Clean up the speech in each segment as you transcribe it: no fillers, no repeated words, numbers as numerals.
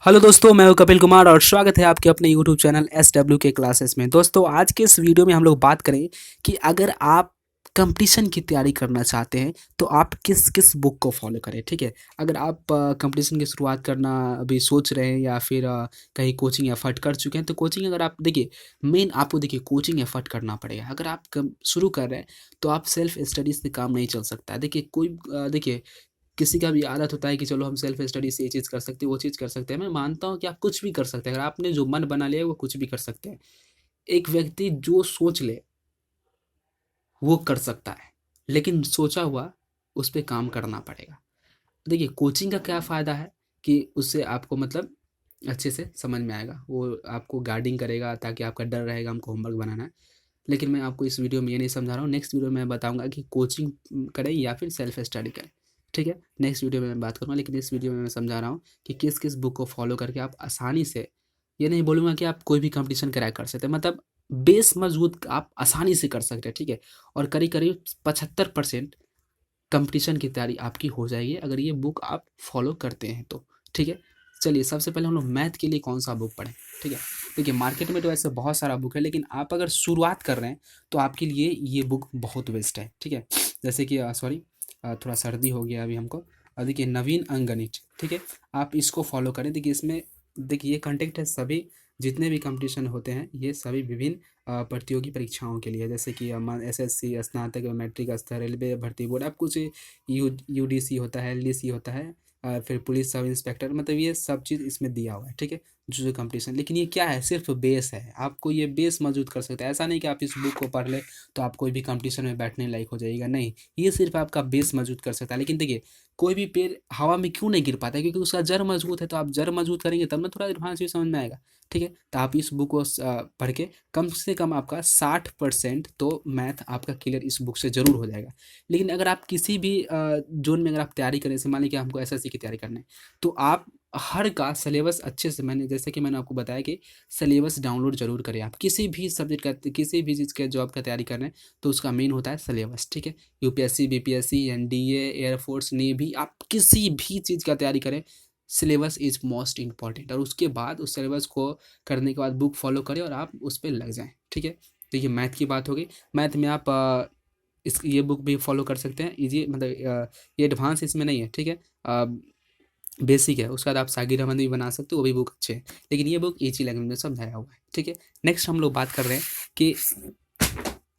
Hello दोस्तों, मैं हूं कपिल कुमार और स्वागत है आपके अपने यूट्यूब चैनल SW के क्लासेस में। दोस्तों, आज के इस वीडियो में हम लोग बात करें कि अगर आप कंपटीशन की तैयारी करना चाहते हैं तो आप किस किस बुक को फॉलो करें। ठीक है, अगर आप कंपटीशन की शुरुआत करना अभी सोच रहे हैं या फिर कहीं कोचिंग एफर्ट कर चुके हैं तो कोचिंग अगर आप देखिए, मेन आपको देखिए कोचिंग एफर्ट करना पड़ेगा। अगर आप शुरू कर रहे हैं तो आप सेल्फ स्टडीज से काम नहीं चल सकता है। देखिए कोई देखिए किसी का भी आदत होता है कि चलो हम सेल्फ स्टडी से ये चीज़ कर सकते हैं, वो चीज़ कर सकते हैं। मैं मानता हूँ कि आप कुछ भी कर सकते हैं, अगर आपने जो मन बना लिया है वो कुछ भी कर सकते हैं। एक व्यक्ति जो सोच ले वो कर सकता है, लेकिन सोचा हुआ उस पे काम करना पड़ेगा। देखिए कोचिंग का क्या फ़ायदा है कि उससे आपको मतलब अच्छे से समझ में आएगा, वो आपको गाइडिंग करेगा ताकि आपका डर रहेगा हमको होमवर्क बनाना है। लेकिन मैं आपको इस वीडियो में ये नहीं समझा रहा हूँ, नेक्स्ट वीडियो में मैं बताऊंगा कि कोचिंग करें या फिर सेल्फ स्टडी करें। ठीक है, नेक्स्ट वीडियो में मैं बात करूँगा, लेकिन इस वीडियो में मैं समझा रहा हूँ कि किस किस बुक को फॉलो करके आप आसानी से, ये नहीं बोलूँगा कि आप कोई भी कंपटीशन क्रैक कर सकते हैं, मतलब बेस मजबूत आप आसानी से कर सकते हैं। ठीक है, और करीब करीब 75% कंपटीशन की तैयारी आपकी हो जाएगी अगर ये बुक आप फॉलो करते हैं तो। ठीक है, चलिए सबसे पहले हम लोग मैथ के लिए कौन सा बुक पढ़ें। ठीक है, देखिए मार्केट में तो ऐसे बहुत सारा बुक है, लेकिन आप अगर शुरुआत कर रहे हैं तो आपके लिए ये बुक बहुत बेस्ट है। ठीक है, जैसे कि सॉरी, थोड़ा सर्दी हो गया अभी हमको। देखिए नवीन अंकगणित, ठीक है, आप इसको फॉलो करें। देखिए इसमें देखिए ये कंटेंट है सभी जितने भी कंपटीशन होते हैं ये सभी विभिन्न प्रतियोगी परीक्षाओं के लिए, जैसे कि SSC, स्नातक, मैट्रिक स्तर, रेलवे भर्ती बोर्ड, अब कुछ UDC होता है, LDC होता है, फिर पुलिस सब इंस्पेक्टर, मतलब ये सब चीज़ इसमें दिया हुआ है। ठीक है, जो जो कंपटीशन, लेकिन ये क्या है, सिर्फ बेस है, आपको ये बेस मजबूत कर सकता है। ऐसा नहीं कि आप इस बुक को पढ़ ले तो आप कोई भी कंपटीशन में बैठने लायक हो जाएगा, नहीं, ये सिर्फ आपका बेस मजबूत कर सकता है। लेकिन देखिए कोई भी पेड़ हवा में क्यों नहीं गिर पाता है, क्योंकि उसका जड़ मजबूत है। तो आप जड़ मजबूत करेंगे तब ना थोड़ा एडवांस भी समझ में आएगा। ठीक है, तो आप इस बुक को पढ़ के कम से कम आपका 60% तो मैथ आपका क्लियर इस बुक से ज़रूर हो जाएगा। लेकिन अगर आप किसी भी जोन में अगर आप तैयारी करें, जैसे मान लीजिए हमको SSC की तैयारी करना है, तो आप हर का सिलेबस अच्छे से, मैंने जैसे कि मैंने आपको बताया कि सिलेबस डाउनलोड जरूर करें। आप किसी भी सब्जेक्ट का, किसी भी चीज़ के जॉब का तैयारी कर रहे हैं तो उसका मेन होता है सिलेबस। ठीक है, UPSC, BPSC, NDA, air force, navy, आप किसी भी चीज़ का तैयारी करें, सिलेबस इज़ मोस्ट इम्पॉर्टेंट। और उसके बाद उस सिलेबस को करने के बाद बुक फॉलो करें और आप उस पर लग जाएँ। ठीक है, तो ये मैथ की बात होगी। मैथ में आप इस ये बुक भी फॉलो कर सकते हैं, इजी, मतलब ये एडवांस इसमें नहीं है। ठीक है, बेसिक है, उसके बाद आप सागिर भी बना सकते हो, वो भी बुक अच्छे हैं, लेकिन ये बुक इजी लैंग्वेज में समझाया हुआ है। ठीक है, नेक्स्ट हम लोग बात कर रहे हैं कि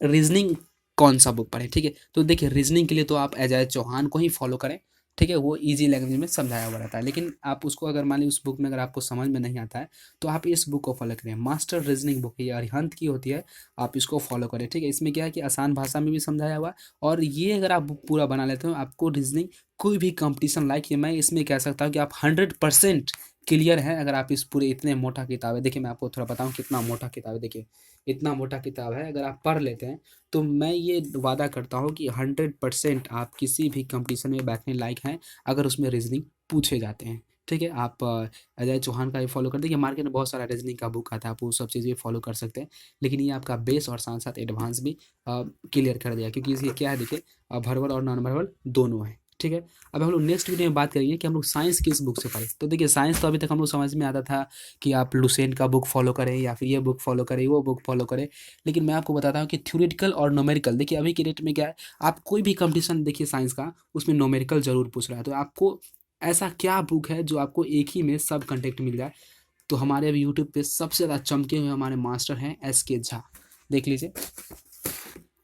रीजनिंग कौन सा बुक पढ़े। ठीक है, तो देखिए रीजनिंग के लिए तो आप अजय चौहान को ही फॉलो करें। ठीक है, वो इजी लैंग्वेज में समझाया हुआ रहता है, लेकिन आप उसको अगर मान लीजिए उस बुक में अगर आपको समझ में नहीं आता है तो आप इस बुक को फॉलो करें। मास्टर रीजनिंग बुक है, ये अरिहंत की होती है, आप इसको फॉलो करें। ठीक है, इसमें क्या है कि आसान भाषा में भी समझाया हुआ है, और ये अगर आप बुक पूरा बना लेते हो आपको रीजनिंग कोई भी कंपटीशन लाइक, ये मैं इसमें कह सकता हूँ कि आप 100% क्लियर है अगर आप इस पूरे, इतने मोटा किताब है। देखिए मैं आपको थोड़ा बताऊँ कितना मोटा किताब है। देखिए इतना मोटा किताब है, अगर आप पढ़ लेते हैं तो मैं ये वादा करता हूँ कि 100% आप किसी भी कंपटीशन में बैठने लायक हैं अगर उसमें रीजनिंग पूछे जाते हैं। ठीक है, आप अजय चौहान का भी फॉलो कर देखिए, मार्केट में बहुत सारा रीजनिंग का बुक आता है, आप वो सब चीज़ भी फॉलो कर सकते हैं। लेकिन ये आपका बेस और साथ साथ एडवांस भी क्लियर कर दिया, क्योंकि इसलिए क्या है देखिए, भर्बल और नॉन भर्बल दोनों है। ठीक है, अब हम लोग नेक्स्ट वीडियो में बात करेंगे कि हम लोग साइंस किस बुक से पढ़ें। तो देखिए साइंस तो अभी तक हम लोग समझ में आता था कि आप लुसेंट का बुक फॉलो करें या फिर ये बुक फॉलो करें, वो बुक फॉलो करें। लेकिन मैं आपको बताता हूँ कि थ्योरेटिकल और न्यूमेरिकल, देखिए अभी के डेट में क्या है, आप कोई भी कंपटीशन देखिए साइंस का, उसमें न्यूमेरिकल जरूर पूछ रहा है। तो आपको ऐसा क्या बुक है जो आपको एक ही में सब कंटेंट मिल जाए। तो हमारे अभी यूट्यूब पे सबसे ज़्यादा चमके हुए हमारे मास्टर हैं SK झा, देख लीजिए,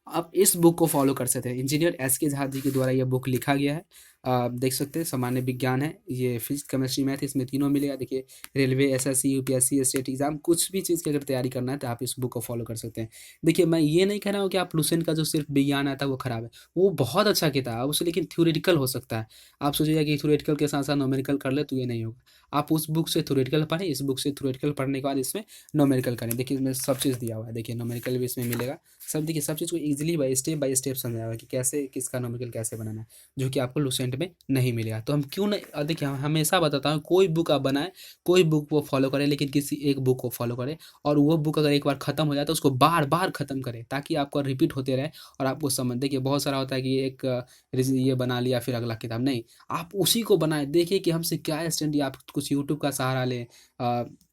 आप इस बुक को फॉलो कर सकते हैं। इंजीनियर SK झा जी के द्वारा यह बुक लिखा गया है, आप देख सकते हैं। सामान्य विज्ञान है, ये फिजिक्स, केमिस्ट्री, मैथ, इसमें तीनों मिलेगा। देखिए railway, SSC, UPSC, state exam, कुछ भी चीज़ की अगर तैयारी करना है तो आप इस बुक को फॉलो कर सकते हैं। देखिए मैं ये नहीं कह रहा हूँ कि आप लुसेंट का जो सिर्फ विज्ञान आता है वो खराब है, वो बहुत अच्छा किताब है उसे, लेकिन थ्योरेटिकल हो सकता है। आप सोचिएगा कि थ्योरेटिकल के साथ साथ न्यूमेरिकल कर ले तो ये नहीं होगा। आप उस बुक से थ्योरेटिकल पढ़ें, इस बुक से थ्योरेटिकल पढ़ने के बाद इसमें न्यूमेरिकल करें। देखिए इसमें सब चीज़ दिया हुआ है, देखिए न्यूमेरिकल भी इसमें मिलेगा। सब देखिए सब चीज़ को ईजिली बाय स्टेप समझाया हुआ है कि कैसे किसका न्यूमेरिकल कैसे बनाना है, जो कि आपको लुसेंट में नहीं मिलेगा। तो हम क्यों नहीं, देखिए हम हमेशा बताता हूँ कोई बुक आप बनाएं, कोई बुक वो फॉलो करें, लेकिन किसी एक बुक को फॉलो करें, और वो बुक अगर एक बार खत्म हो जाए तो उसको बार बार खत्म करें ताकि आपको रिपीट होते रहे और आपको समझ। देखिए बहुत सारा होता है कि ये बना लिया फिर अगला किताब, नहीं, आप उसी को बनाए, देखिए कि हमसे क्या स्टैंड, आप कुछ कुछ यूट्यूब का सहारा लें,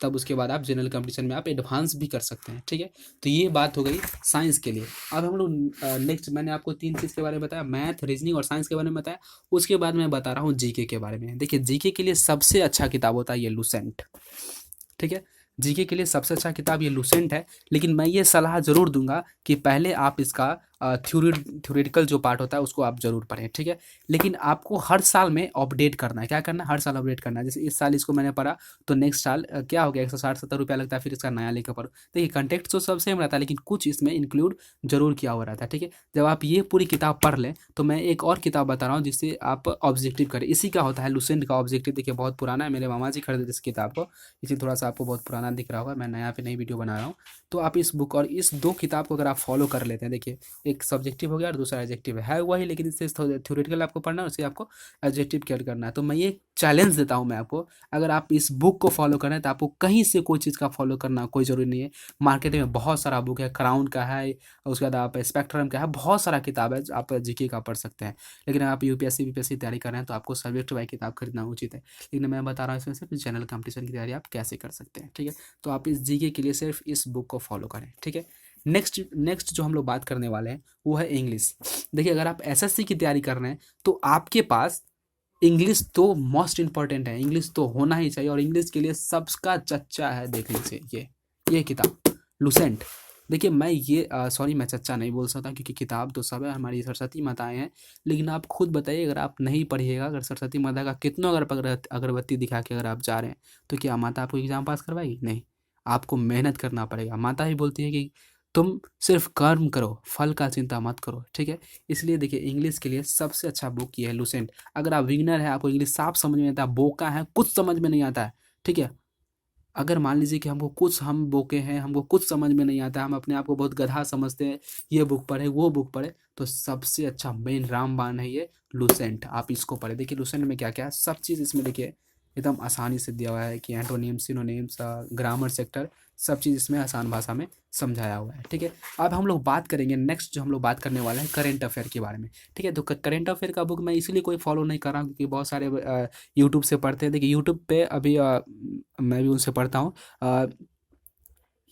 तब उसके बाद आप जनरल कंपटीशन में आप एडवांस भी कर सकते हैं। ठीक है, तो ये बात हो गई साइंस के लिए। अब हम लोग नेक्स्ट, मैंने आपको 3 चीज़ के बारे में बताया, मैथ, रीजनिंग और साइंस के बारे में बताया। उसके बाद मैं बता रहा हूँ जीके के बारे में। देखिए, जीके के लिए सबसे अच्छा किताब होता है ये लूसेंट। ठीक है, जीके के लिए सबसे अच्छा किताब ये लूसेंट है। लेकिन मैं ये सलाह ज़रूर दूंगा कि पहले आप इसका थ्योरेटिकल जो पार्ट होता है उसको आप ज़रूर पढ़ें। ठीक है, लेकिन आपको हर साल में अपडेट करना है। क्या करना है? हर साल अपडेट करना है। जैसे इस साल इसको मैंने पढ़ा, तो नेक्स्ट साल क्या हो गया, 160-70 रुपया लगता है, फिर इसका नया लेकर पढ़ो। देखिए, कंटेक्ट तो सब सेम रहता है, लेकिन कुछ इसमें इंक्लूड जरूर किया हुआ रहता है। ठीक है, जब आप ये पूरी किताब पढ़ लें तो मैं एक और किताब बता रहा हूँ जिससे आप ऑब्जेक्टिव करें। इसी का होता है लूसेंट का ऑब्जेक्टिव। देखिए, बहुत पुराना है, मेरे मामा जी खरीदे थे इस किताब को, इसलिए थोड़ा सा आपको बहुत पुराना दिख रहा होगा। मैं नया पे नई वीडियो बना रहा हूँ। तो आप इस बुक और इस 2 किताब को अगर आप फॉलो कर लेते हैं, देखिए, एक सब्जेक्टिव हो गया और दूसरा एडजेक्टिव है वही, लेकिन इससे थ्योरेटिकल आपको पढ़ना है, उससे आपको एडजेक्टिव क्लियर करना है। तो मैं ये चैलेंज देता हूँ मैं आपको, अगर आप इस बुक को फॉलो करें तो आपको कहीं से कोई चीज़ का फॉलो करना कोई ज़रूरी नहीं है। मार्केट में बहुत सारा बुक है, क्राउन का है, उसके बाद आप स्पेक्ट्रम का है, बहुत सारा किताब है आप जीके का पढ़ सकते हैं। लेकिन आप यूपीएससी बीपीएससी की तैयारी कर रहे हैं तो आपको सब्जेक्ट वाइज किताब खरीदना उचित है। लेकिन मैं बता रहा हूँ इसमें सिर्फ जनरल कंपटीशन की तैयारी आप कैसे कर सकते हैं। ठीक है, तो आप इस जीके के लिए सिर्फ इस बुक को फॉलो करें। ठीक है, नेक्स्ट जो हम लोग बात करने वाले हैं वो है इंग्लिश। देखिए, अगर आप एसएससी की तैयारी कर रहे हैं तो आपके पास इंग्लिश तो मोस्ट इंपॉर्टेंट है, इंग्लिश तो होना ही चाहिए। और इंग्लिश के लिए सबका चच्चा है, देख लीजिए ये किताब लूसेंट। देखिए, मैं ये सॉरी, मैं चच्चा नहीं बोल सकता क्योंकि किताब तो सब है, हमारी सरस्वती माताएं हैं। लेकिन आप खुद बताइए, अगर आप नहीं पढ़िएगा, अगर सरस्वती माता का कितना अगर अगरबत्ती दिखा के अगर आप जा रहे हैं, तो क्या माता आपको एग्जाम पास करवाएगी? नहीं, आपको मेहनत करना पड़ेगा। माता ही बोलती है कि तुम सिर्फ कर्म करो, फल का चिंता मत करो। ठीक है, इसलिए देखिए, इंग्लिश के लिए सबसे अच्छा बुक ये है लूसेंट। अगर आप बिगिनर है, आपको इंग्लिश साफ समझ में आता है, बोका है, कुछ समझ में नहीं आता है, ठीक है, अगर मान लीजिए कि हम बोके हैं, हमको कुछ समझ में नहीं आता, हम अपने आप को बहुत गधा समझते हैं, ये बुक पढ़े वो बुक पढ़े, तो सबसे अच्छा मेन रामबाण है ये लूसेंट। आप इसको पढ़े। देखिए, लूसेंट में क्या क्या है, सब चीज़ इसमें देखिए एकदम आसानी से दिया हुआ है कि एंटोनिम्स, सिनोनिम्स, ग्रामर सेक्टर, सब चीज़ इसमें आसान भाषा में समझाया हुआ है। ठीक है, अब हम लोग बात करेंगे, नेक्स्ट जो हम लोग बात करने वाले हैं करेंट अफेयर के बारे में। ठीक है, तो करेंट अफेयर का बुक मैं इसलिए कोई फॉलो नहीं कर रहा हूँ क्योंकि बहुत सारे यूट्यूब से पढ़ते हैं। देखिए, यूट्यूब पे अभी मैं भी उनसे पढ़ता हूँ।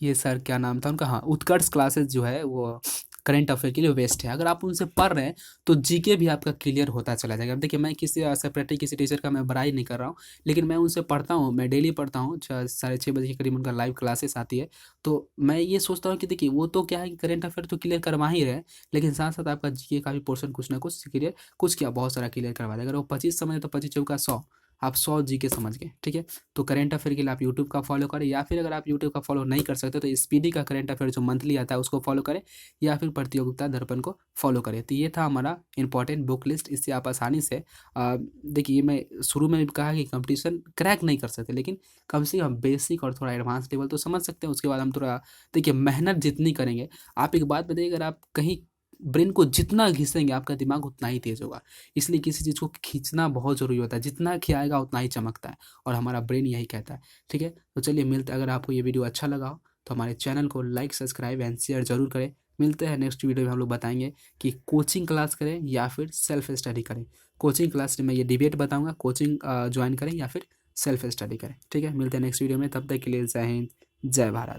ये सर क्या नाम था उनका, हाँ, उत्कर्ष क्लासेस जो है वो करंट अफेयर के लिए बेस्ट है। अगर आप उनसे पढ़ रहे हैं तो जीके भी आपका क्लियर होता चला जाएगा। अब देखिए, मैं किसी सेपरेटली किसी टीचर का मैं बड़ाई नहीं कर रहा हूँ, लेकिन मैं उनसे पढ़ता हूँ, मैं डेली पढ़ता हूँ, 6:30 बजे के करीब उनका लाइव क्लासेस आती है। तो मैं ये सोचता हूँ कि देखिए, वो तो क्या है कि करंट अफेयर तो क्लियर करवा ही रहे हैं, लेकिन साथ साथ आपका जीके का भी पोर्शन कुछ ना कुछ क्लियर, कुछ क्या बहुत सारा क्लियर करवा देगा। अगर वो 25 समझे तो 25 × 4 = 100, आप 100 जीके समझ गए। ठीक है, तो करंट अफेयर के लिए आप यूट्यूब का फॉलो करें, या फिर अगर आप यूट्यूब का फॉलो नहीं कर सकते तो स्पीडी का करंट अफेयर जो मंथली आता है उसको फॉलो करें, या फिर प्रतियोगिता दर्पण को फॉलो करें। तो ये था हमारा इंपॉर्टेंट बुक लिस्ट। इससे आप आसानी से देखिए, मैं शुरू में भी कहा कि कंपटीशन क्रैक नहीं कर सकते, लेकिन कम से कम बेसिक और थोड़ा एडवांस लेवल तो समझ सकते हैं। उसके बाद हम थोड़ा, देखिए, मेहनत जितनी करेंगे, आप एक बात बताइए, अगर आप कहीं ब्रेन को जितना घिसेंगे आपका दिमाग उतना ही तेज होगा। इसलिए किसी चीज़ को खींचना बहुत ज़रूरी होता है, जितना खियाएगा उतना ही चमकता है, और हमारा ब्रेन यही कहता है। ठीक है, तो चलिए मिलते, अगर आपको ये वीडियो अच्छा लगा हो तो हमारे चैनल को लाइक, सब्सक्राइब एंड शेयर जरूर करें। मिलते हैं नेक्स्ट वीडियो में, हम लोग बताएंगे कि कोचिंग क्लास करें या फिर सेल्फ स्टडी करें। कोचिंग क्लास में ये डिबेट बताऊंगा, कोचिंग ज्वाइन करें या फिर सेल्फ स्टडी करें। ठीक है, मिलते हैं नेक्स्ट वीडियो में, तब तक के लिए जय हिंद, जय भारत।